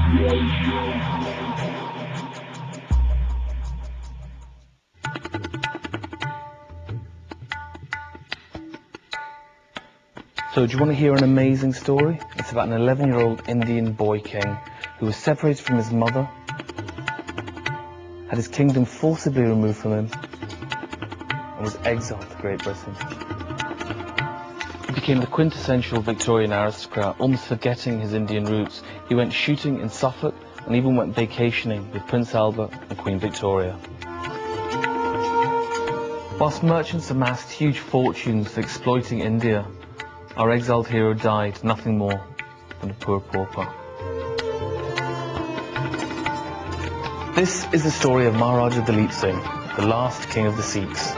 So do you want to hear an amazing story? It's about an 11-year-old Indian boy king who was separated from his mother, had his kingdom forcibly removed from him, and was exiled to Great Britain. He became the quintessential Victorian aristocrat, almost forgetting his Indian roots. He went shooting in Suffolk and even went vacationing with Prince Albert and Queen Victoria. Whilst merchants amassed huge fortunes exploiting India, our exiled hero died nothing more than a poor pauper. This is the story of Maharaja Duleep Singh, the last king of the Sikhs.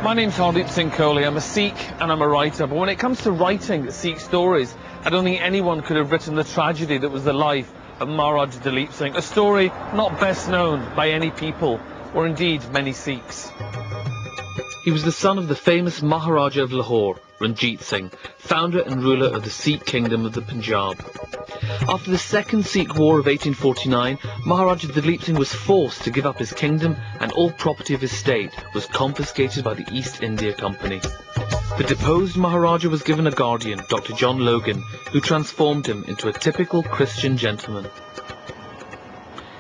My name's Hardeep Singh Kohli. I'm a Sikh and I'm a writer, but when it comes to writing Sikh stories, I don't think anyone could have written the tragedy that was the life of Maharaja Duleep Singh, a story not best known by any people, or indeed many Sikhs. He was the son of the famous Maharaja of Lahore, Ranjit Singh, founder and ruler of the Sikh kingdom of the Punjab. After the Second Sikh War of 1849, Maharaja Duleep Singh was forced to give up his kingdom, and all property of his state was confiscated by the East India Company. The deposed Maharaja was given a guardian, Dr. John Logan, who transformed him into a typical Christian gentleman.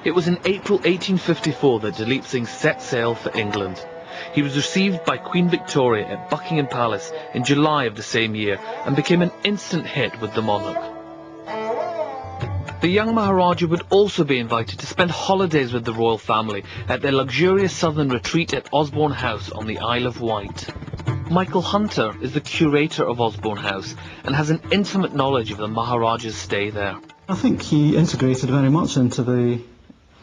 It was in April 1854 that Duleep Singh set sail for England. He was received by Queen Victoria at Buckingham Palace in July of the same year and became an instant hit with the monarch. The young Maharaja would also be invited to spend holidays with the royal family at their luxurious southern retreat at Osborne House on the Isle of Wight. Michael Hunter is the curator of Osborne House and has an intimate knowledge of the Maharaja's stay there. I think he integrated very much into the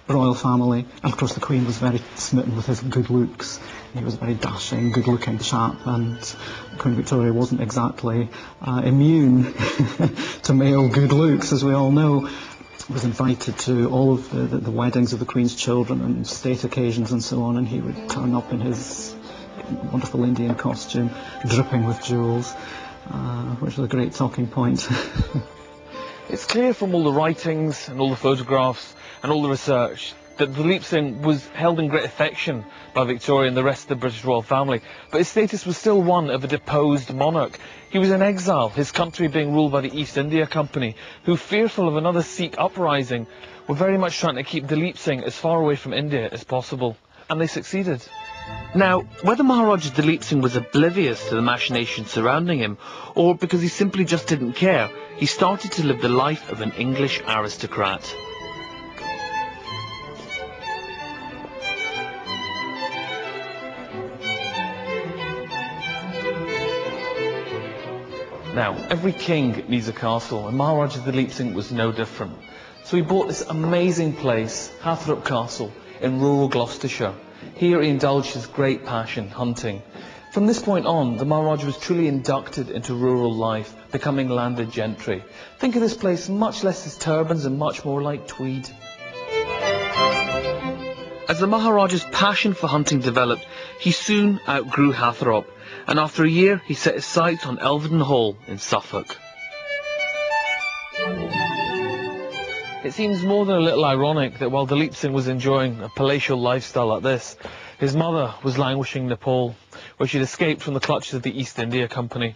royal family, and of course the Queen was very smitten with his good looks. He was a very dashing, good-looking chap, and Queen Victoria wasn't exactly immune to male good looks, as we all know. He was invited to all of the weddings of the Queen's children and state occasions and so on, and he would turn up in his wonderful Indian costume, dripping with jewels, which was a great talking point. It's clear from all the writings and all the photographs and all the research that Duleep Singh was held in great affection by Victoria and the rest of the British royal family, but his status was still one of a deposed monarch. He was in exile, his country being ruled by the East India Company, who, fearful of another Sikh uprising, were very much trying to keep Duleep Singh as far away from India as possible, and they succeeded. Now, whether Maharaja Duleep Singh was oblivious to the machinations surrounding him, or because he simply just didn't care, he started to live the life of an English aristocrat. Now, every king needs a castle, and Maharaja Duleep Singh was no different. So he bought this amazing place, Hathrop Castle, in rural Gloucestershire. Here he indulged his great passion, hunting. From this point on, the Maharaja was truly inducted into rural life, becoming landed gentry. Think of this place much less as turbans and much more like tweed. As the Maharaja's passion for hunting developed, he soon outgrew Hathrop, and after a year he set his sights on Elvedon Hall in Suffolk. It seems more than a little ironic that while Duleep Singh was enjoying a palatial lifestyle like this, his mother was languishing in Nepal, where she'd escaped from the clutches of the East India Company.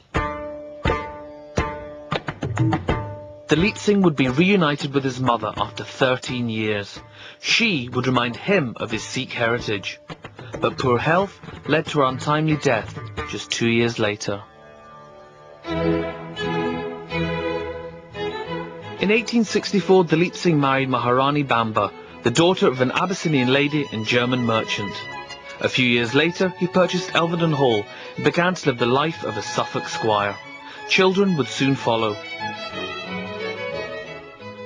Duleep Singh would be reunited with his mother after 13 years. She would remind him of his Sikh heritage. But poor health led to her untimely death just 2 years later. In 1864, Duleep Singh married Maharani Bamba, the daughter of an Abyssinian lady and German merchant. A few years later, he purchased Elvedon Hall and began to live the life of a Suffolk squire. Children would soon follow.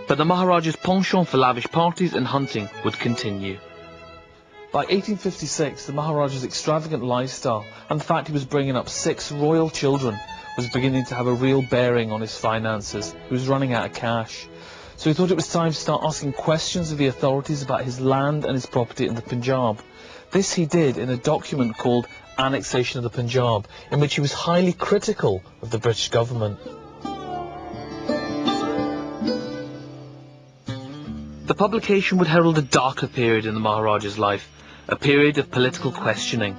But the Maharaja's penchant for lavish parties and hunting would continue. By 1856, the Maharaja's extravagant lifestyle and the fact he was bringing up 6 royal children was beginning to have a real bearing on his finances. He was running out of cash. So he thought it was time to start asking questions of the authorities about his land and his property in the Punjab. This he did in a document called Annexation of the Punjab, in which he was highly critical of the British government. The publication would herald a darker period in the Maharaja's life, a period of political questioning.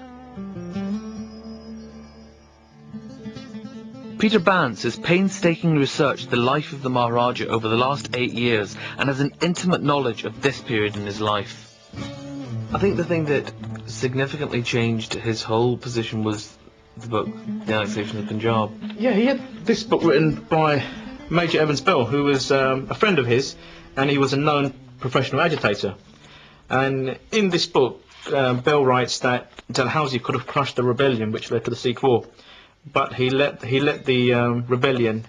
Peter Bance has painstakingly researched the life of the Maharaja over the last 8 years and has an intimate knowledge of this period in his life. I think the thing that significantly changed his whole position was the book, The Annexation of the Punjab. Yeah, he had this book written by Major Evans Bell, who was a friend of his, and he was a known professional agitator. And in this book, Bell writes that Dalhousie could have crushed the rebellion which led to the Sikh War, but he let the rebellion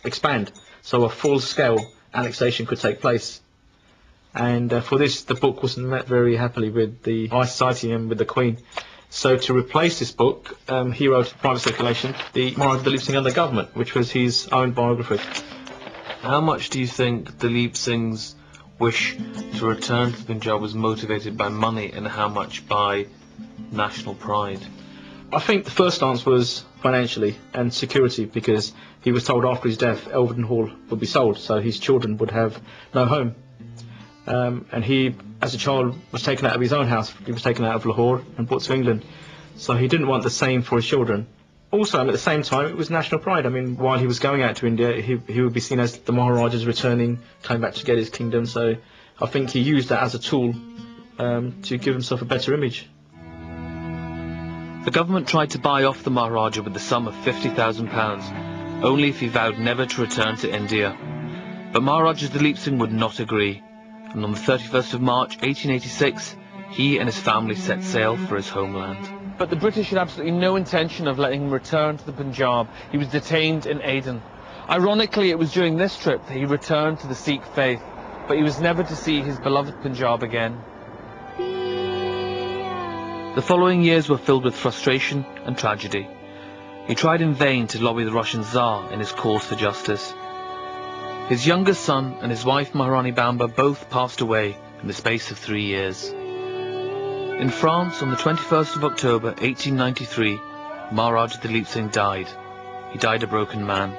expand, so a full-scale annexation could take place. And for this, the book wasn't met very happily with the high society and with the Queen. So to replace this book, he wrote in private circulation the Maharaja Duleep Singh and the Government, which was his own biography. How much do you think Duleep Singh's wish to return to the Punjab was motivated by money and how much by national pride? I think the first answer was financially and security, because he was told after his death Elvedon Hall would be sold, so his children would have no home. And he, as a child, was taken out of his own house. He was taken out of Lahore and brought to England. So he didn't want the same for his children. Also, at the same time, it was national pride. I mean, while he was going out to India, he would be seen as the Maharaja's returning, came back to get his kingdom. So I think he used that as a tool to give himself a better image. The government tried to buy off the Maharaja with the sum of £50,000, only if he vowed never to return to India. But Maharaja Duleep Singh would not agree, and on the 31st of March 1886, he and his family set sail for his homeland. But the British had absolutely no intention of letting him return to the Punjab. He was detained in Aden. Ironically, it was during this trip that he returned to the Sikh faith, but he was never to see his beloved Punjab again. The following years were filled with frustration and tragedy. He tried in vain to lobby the Russian Tsar in his cause for justice. His youngest son and his wife Maharani Bamba both passed away in the space of 3 years. In France, on the 21st of October 1893, Maharaja Duleep Singh died. He died a broken man.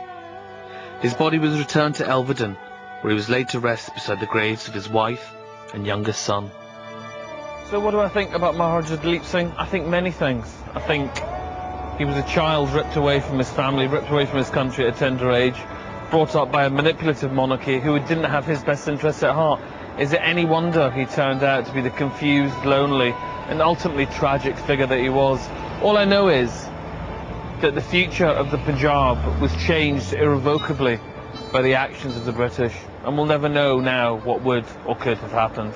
His body was returned to Elvedon, where he was laid to rest beside the graves of his wife and youngest son. So what do I think about Maharaja Duleep Singh? I think many things. I think he was a child ripped away from his family, ripped away from his country at a tender age, brought up by a manipulative monarchy who didn't have his best interests at heart. Is it any wonder he turned out to be the confused, lonely, and ultimately tragic figure that he was? All I know is that the future of the Punjab was changed irrevocably by the actions of the British, and we'll never know now what would or could have happened.